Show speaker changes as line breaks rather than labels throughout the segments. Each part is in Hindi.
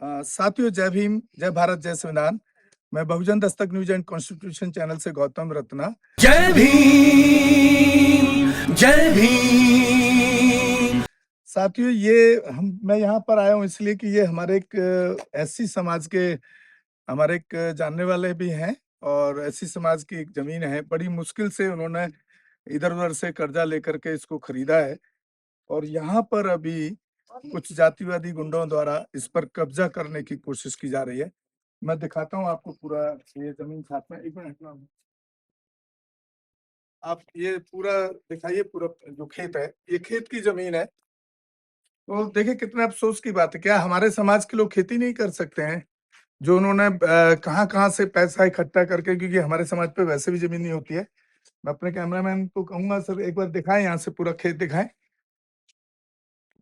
साथियों, जय भीम, जय भारत, जय संविधान। मैं बहुजन Dastak news and constitution channel से गौतम रत्ना।
जय भीम, जय भीम।
साथियों, मैं यहाँ पर आया हूँ इसलिए कि ये हमारे एक एससी समाज के हमारे एक जानने वाले भी हैं और एससी समाज की एक जमीन है। बड़ी मुश्किल से उन्होंने इधर उधर से कर्जा लेकर के इसको खरीदा है और यहाँ पर अभी कुछ जातिवादी गुंडों द्वारा इस पर कब्जा करने की कोशिश की जा रही है। मैं दिखाता हूँ आपको पूरा ये जमीन साथ में। एक मिनट में आप ये पूरा दिखाइए। पूरा जो खेत है, ये खेत की जमीन है। तो देखिए कितने अफसोस की बात है। क्या हमारे समाज के लोग खेती नहीं कर सकते हैं? जो उन्होंने कहाँ कहाँ से पैसा इकट्ठा करके, क्योंकि हमारे समाज पे वैसे भी जमीन नहीं होती है। मैं अपने कैमरामैन को कहूंगा, सर एक बार दिखाएं, यहाँ से पूरा खेत दिखाएं।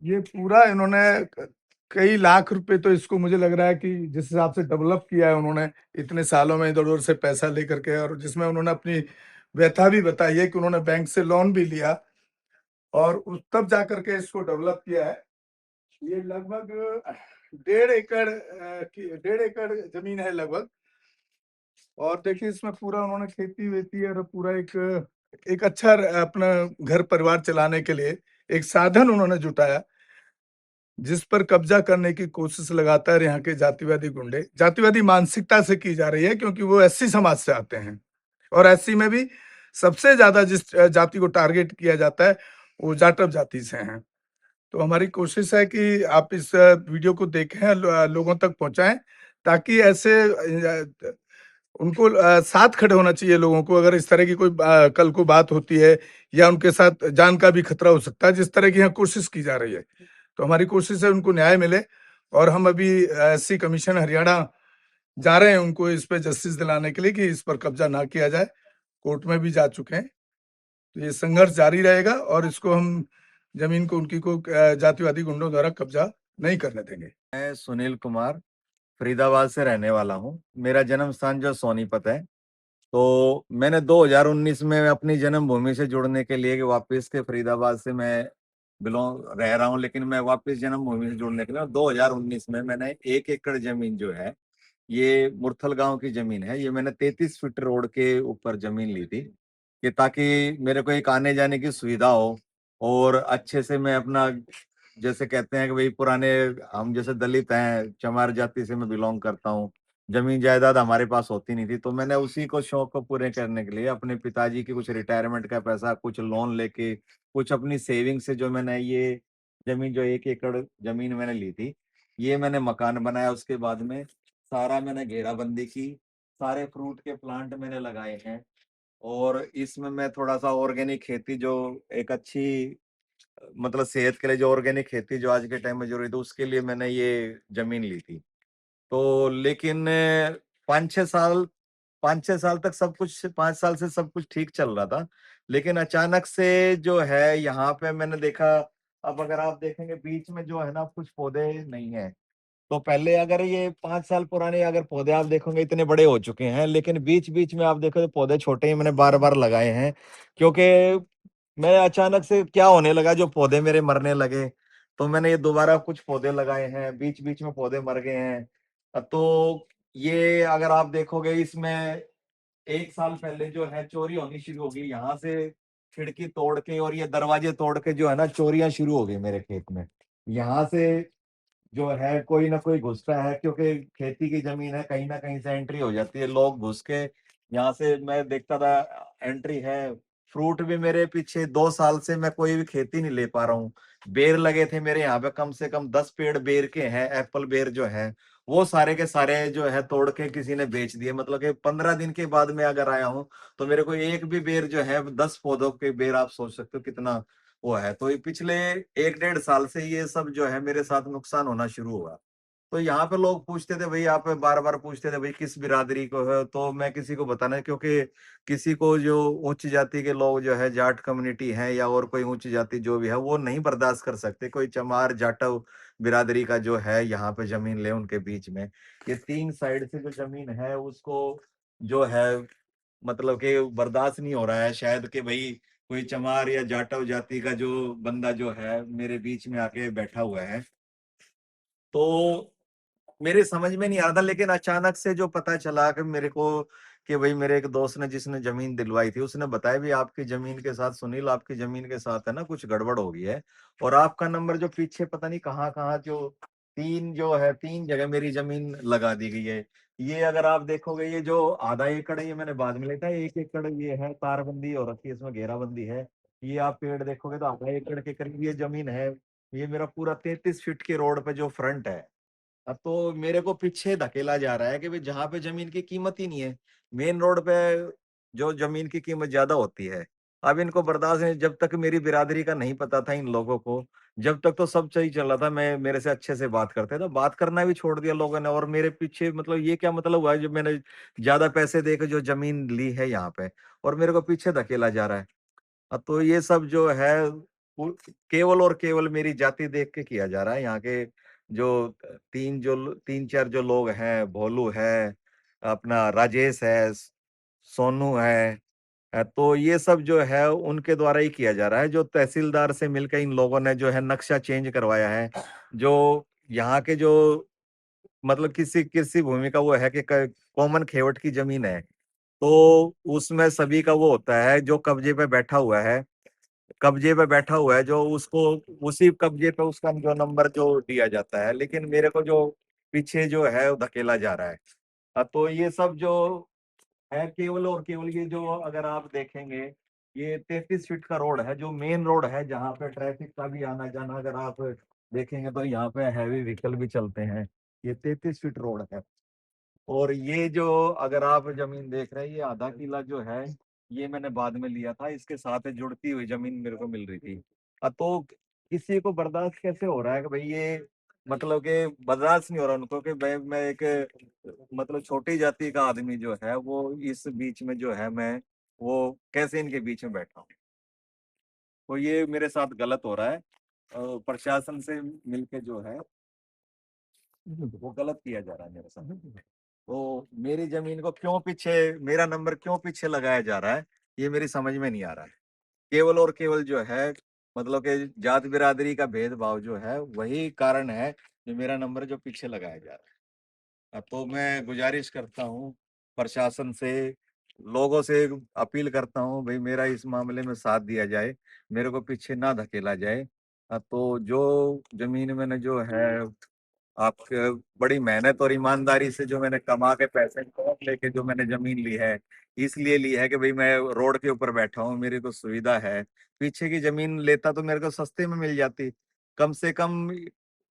ये पूरा इन्होंने कई लाख रुपए, तो इसको मुझे लग रहा है कि जिस हिसाब से डेवलप किया है उन्होंने इतने सालों में इधर उधर से पैसा लेकर के, और जिसमें उन्होंने अपनी व्यथा भी बताई है कि उन्होंने बैंक से लोन भी लिया और तब जा करके इसको डेवलप किया है। ये लगभग 1.5 एकड़ की 1.5 एकड़ जमीन है लगभग। और देखिए इसमें पूरा उन्होंने खेती वेती और पूरा एक एक अच्छा अपना घर परिवार चलाने के लिए एक साधन उन्होंने जुटाया, जिस पर कब्जा करने की कोशिश लगातार यहाँ के जातिवादी गुंडे, जातिवादी मानसिकता से की जा रही है, क्योंकि वो एससी समाज से आते हैं और एससी में भी सबसे ज्यादा जिस जाति को टारगेट किया जाता है वो जाटव जाति से हैं। तो हमारी कोशिश है कि आप इस वीडियो को देखें, लोगों तक पहुंचाएं, ताकि ऐसे उनको साथ खड़े होना चाहिए लोगों को। अगर इस तरह की कोई कल को बात होती है या उनके साथ जान का भी खतरा हो सकता है, जिस तरह की यहाँ कोशिश की जा रही है, तो हमारी कोशिश है उनको न्याय मिले। और हम अभी एससी कमीशन हरियाणा जा रहे हैं उनको इस पे जस्टिस दिलाने के लिए कि इस पर कब्जा ना किया जाए। कोर्ट में भी जा चुके हैं। तो ये संघर्ष जारी रहेगा और इसको हम जमीन को उनकी को जातिवादी गुंडों द्वारा कब्जा नहीं करने देंगे।
मैं सुनील कुमार फरीदाबाद से रहने वाला हूँ। मेरा जन्म स्थान जो सोनीपत है। तो मैंने 2019 में अपनी जन्मभूमि से जुड़ने के लिए वापस के फरीदाबाद से मैं बिलोंग रह रहा हूँ, लेकिन मैं वापस जन्मभूमि से जुड़ने के लिए 2019 में मैंने 1 एकड़ जमीन जो है, ये मुरथल गांव की जमीन है। ये मैंने 33 फीट रोड के ऊपर जमीन ली थी कि ताकि मेरे को एक आने जाने की सुविधा हो और अच्छे से मैं अपना, जैसे कहते हैं कि भाई पुराने, हम जैसे दलित हैं, चमार जाति से मैं बिलोंग करता हूँ। जमीन जायदाद हमारे पास होती नहीं थी, तो मैंने उसी को शौक को पूरे करने के लिए अपने पिताजी की कुछ रिटायरमेंट का पैसा, कुछ लोन लेके, कुछ अपनी सेविंग से जो मैंने ये जमीन, जो 1 एकड़ जमीन मैंने ली थी, ये मैंने मकान बनाया। उसके बाद में सारा मैंने घेराबंदी की, सारे फ्रूट के प्लांट मैंने लगाए हैं और इसमें मैं थोड़ा सा ऑर्गेनिक खेती, जो एक अच्छी मतलब सेहत के लिए जो ऑर्गेनिक खेती जो आज के टाइम में जरूरी थी, उसके लिए मैंने ये जमीन ली थी। तो लेकिन 5-6 साल 5-6 साल तक सब कुछ, 5 साल से सब कुछ ठीक चल रहा था। लेकिन अचानक से जो है यहाँ पे मैंने देखा, अब अगर आप देखेंगे बीच में जो है ना, कुछ पौधे नहीं है। तो पहले अगर ये 5 साल पुराने अगर पौधे आप देखोगे इतने बड़े हो चुके हैं, लेकिन बीच बीच में आप देखो तो पौधे छोटे ही मैंने बार बार लगाए हैं, क्योंकि मैं अचानक से क्या होने लगा, जो पौधे मेरे मरने लगे, तो मैंने ये दोबारा कुछ पौधे लगाए हैं। बीच बीच में पौधे मर गए हैं। तो ये अगर आप देखोगे इसमें 1 साल पहले जो है चोरी होनी शुरू हो गई यहाँ से, खिड़की तोड़ के और ये दरवाजे तोड़ के जो है ना, चोरियां शुरू हो गई मेरे खेत में। यहाँ से जो है कोई ना कोई घुस रहा है, क्योंकि खेती की जमीन है, कहीं ना कहीं से एंट्री हो जाती है, लोग घुस के यहाँ से, मैं देखता था एंट्री है। फ्रूट भी मेरे पीछे 2 साल से मैं कोई भी खेती नहीं ले पा रहा हूँ। बेर लगे थे मेरे यहाँ पे, कम से कम 10 पेड़ बेर के हैं, एप्पल बेर जो है, वो सारे के सारे जो है तोड़ के किसी ने बेच दिए। मतलब कि 15 दिन के बाद में अगर आया हूँ तो मेरे को एक भी बेर जो है, 10 पौधों के बेर, आप सोच सकते हो कितना वो है। तो ये पिछले 1-1.5 साल से ये सब जो है मेरे साथ नुकसान होना शुरू हुआ। तो यहाँ पे लोग पूछते थे, भाई आप बार बार पूछते थे भाई किस बिरादरी को है, तो मैं किसी को बताना, क्योंकि किसी को जो उच्च जाति के लोग जो है, जाट कम्युनिटी है या और कोई उच्च जाति जो भी है, वो नहीं बर्दाश्त कर सकते कोई चमार जाटव बिरादरी का जो है यहाँ पे जमीन ले उनके बीच में। ये 3 साइड से जो जमीन है उसको जो है, मतलब कि बर्दाश्त नहीं हो रहा है शायद कि भाई कोई चमार या जाटव जाति का जो बंदा जो है मेरे बीच में आके बैठा हुआ है। तो मेरे समझ में नहीं आ रहा था, लेकिन अचानक से जो पता चला कि मेरे को कि भाई मेरे एक दोस्त ने जिसने जमीन दिलवाई थी उसने बताया भी आपकी जमीन के साथ, सुनील आपकी जमीन के साथ है ना कुछ गड़बड़ हो गई है, और आपका नंबर जो पीछे पता नहीं कहाँ कहाँ जो तीन जगह मेरी जमीन लगा दी गई है। ये अगर आप देखोगे ये जो आधा एकड़ है ये मैंने बाद में लेता है, 1 एकड़ ये है तारबंदी हो रखी है, इसमें घेराबंदी है। ये आप पेड़ देखोगे तो आधा एकड़ के करीब ये जमीन है। ये मेरा पूरा 33 फीट के रोड पे जो फ्रंट है। अब तो मेरे को पीछे धकेला जा रहा है कि भाई जहाँ पे जमीन की कीमत ही नहीं है, मेन रोड पे जो जमीन की कीमत ज्यादा होती है। अब इनको बर्दाश्त नहीं, जब तक मेरी बिरादरी का नहीं पता था इन लोगों को, जब तक तो सब सही चल रहा था, मैं मेरे से अच्छे से बात करते थे, बात करना भी छोड़ दिया लोगों ने, और मेरे पीछे मतलब ये क्या मतलब हुआ है जब मैंने ज्यादा पैसे देकर जो जमीन ली है यहाँ पे, और मेरे को पीछे धकेला जा रहा है। तो ये सब जो है वो केवल और केवल मेरी जाति देख के किया जा रहा है। यहाँ के जो 3-4 जो लोग हैं, भोलू है, अपना राजेश है, सोनू है, तो ये सब जो है उनके द्वारा ही किया जा रहा है। जो तहसीलदार से मिलकर इन लोगों ने जो है नक्शा चेंज करवाया है, जो यहाँ के जो मतलब किसी कृषि भूमि का वो है कि कॉमन खेवट की जमीन है, तो उसमें सभी का वो होता है जो कब्जे पे बैठा हुआ है जो उसको उसी कब्जे पे उसका जो नंबर जो दिया जाता है, लेकिन मेरे को जो पीछे जो है वो धकेला जा रहा है। तो ये सब जो है केवल और केवल ये जो अगर आप देखेंगे, ये 33 फीट का रोड है जो मेन रोड है, जहाँ पे ट्रैफिक का भी आना जाना अगर आप देखेंगे तो यहाँ पे हैवी व्हीकल भी चलते हैं। ये 33 फीट रोड है। और ये जो अगर आप जमीन देख रहे हैं, ये आधा किला जो है ये मैंने बाद में लिया था, इसके साथ जुड़ती हुई जमीन मेरे को मिल रही थी। तो किसी को बर्दाश्त कैसे हो रहा है कि भाई ये मतलब कि बर्दाश्त नहीं हो रहा उनको कि भाई मैं एक मतलब छोटी जाति का आदमी जो है वो इस बीच में जो है मैं वो कैसे इनके बीच में बैठा हूँ। तो ये मेरे साथ गलत हो रहा है। प्रशासन से मिलके जो है वो गलत किया जा रहा है मेरे साथ। तो मेरी जमीन को क्यों पीछे, मेरा नंबर क्यों पीछे लगाया जा रहा है, ये मेरी समझ में नहीं आ रहा है। केवल और केवल जो है मतलब कि जात बिरादरी का भेदभाव जो है वही कारण है जो मेरा नंबर जो पीछे लगाया जा रहा है। तो मैं गुजारिश करता हूँ प्रशासन से, लोगों से अपील करता हूँ भाई मेरा इस मामले में साथ दिया जाए, मेरे को पीछे ना धकेला जाए। तो जो जमीन मैंने जो है आप बड़ी मेहनत और ईमानदारी से जो मैंने कमा के पैसे लेके जो मैंने जमीन ली है, इसलिए ली है कि भाई मैं रोड के ऊपर बैठा हूँ, मेरे को सुविधा है। पीछे की जमीन लेता तो मेरे को सस्ते में मिल जाती, कम से कम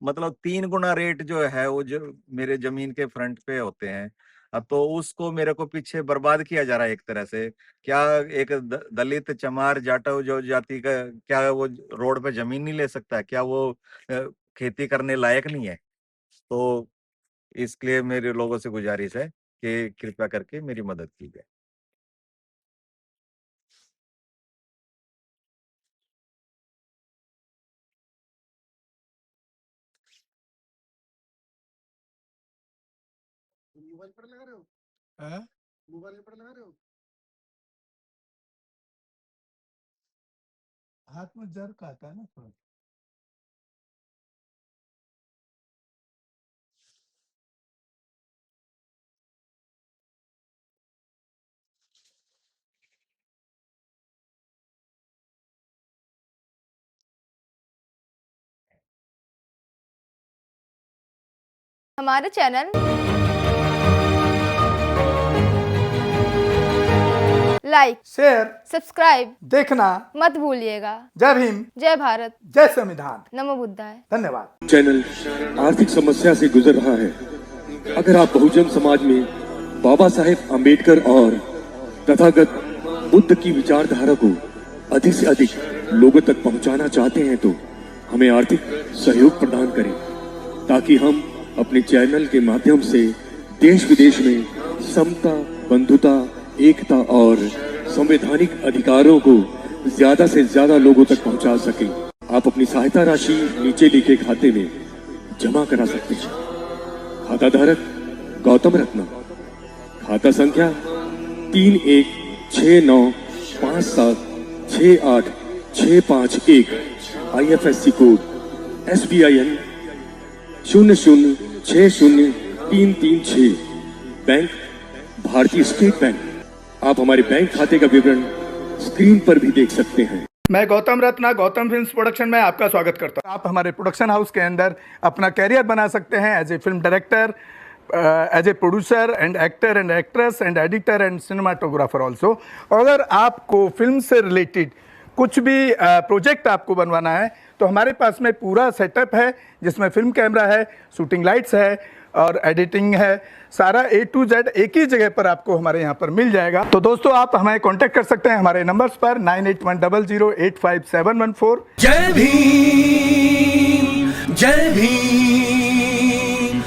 मतलब 3 गुना रेट जो है वो जो मेरे जमीन के फ्रंट पे होते हैं। अब तो उसको मेरे को पीछे बर्बाद किया जा रहा है एक तरह से। क्या एक दलित चमार जाटव जो जाति का क्या वो रोड पे जमीन नहीं ले सकता? क्या वो खेती करने लायक नहीं है? तो इसके लिए मेरे लोगों से गुजारिश है कि कृपया करके मेरी मदद की जाए।
मोबाइल पर लगा रहे हो? हाँ? मोबाइल पर लगा रहे हो? हाथ में जर का आता है ना थोड़ा।
हमारे चैनल लाइक,
शेयर,
सब्सक्राइब
देखना
मत भूलिएगा।
जय भीम,
जय भारत,
जय संविधान,
नमो बुद्धाय।
धन्यवाद।
चैनल आर्थिक समस्या से गुजर रहा है। अगर आप बहुजन समाज में बाबा साहेब अम्बेडकर और तथागत बुद्ध की विचारधारा को अधिक से अधिक लोगों तक पहुंचाना चाहते हैं तो हमें आर्थिक सहयोग प्रदान करें, ताकि हम अपने चैनल के माध्यम से देश विदेश में समता, बंधुता, एकता और संवैधानिक अधिकारों को ज्यादा से ज्यादा लोगों तक पहुंचा सकें। आप अपनी सहायता राशि नीचे लिखे खाते में जमा करा सकते हैं। खाता धारक गौतम रत्ना, खाता संख्या 3169576865 IFSC कोड SBIN 00 603336। बैंक भारतीय स्टेट बैंक। आप हमारे बैंक खाते का विवरण स्क्रीन पर भी देख सकते हैं।
मैं गौतम रत्ना गौतम फिल्म्स प्रोडक्शन में आपका स्वागत करता हूं। आप हमारे प्रोडक्शन हाउस के अंदर अपना कैरियर बना सकते हैं as a film director, as a producer and actor and actress and editor and cinematographer also. अगर आपको फिल्म से रिलेटेड कुछ भी प्रोजेक्ट आपको बनवाना है तो हमारे पास में पूरा सेटअप है, जिसमें फिल्म कैमरा है, शूटिंग लाइट्स है और एडिटिंग है। सारा A to Z एक ही जगह पर आपको हमारे यहाँ पर मिल जाएगा। तो दोस्तों आप हमें कांटेक्ट कर सकते हैं हमारे नंबर्स पर 9810085714।
जय भीम, जय भीम।